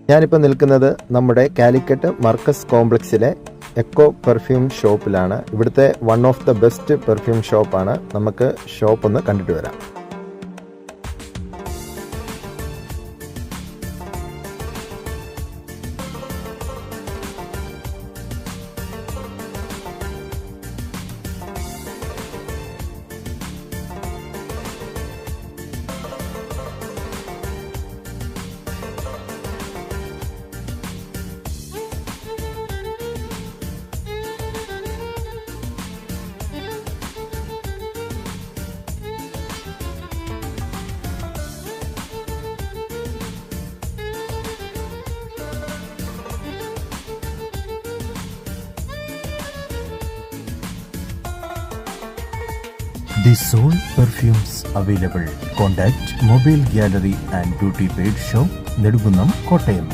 ഞാനിപ്പോൾ നിൽക്കുന്നത് നമ്മുടെ കാലിക്കറ്റ് മർക്കസ് കോംപ്ലക്സിലെ എക്കോ പെർഫ്യൂം ഷോപ്പിലാണ്. ഇവിടുത്തെ one of the best perfume ഷോപ്പാണ്. നമുക്ക് ഷോപ്പ് ഒന്ന് കണ്ടിട്ട് വരാം. The Soul Perfumes available. Contact Mobile Gallery and Beauty Paid Shop, Nedugunam, Kottayam.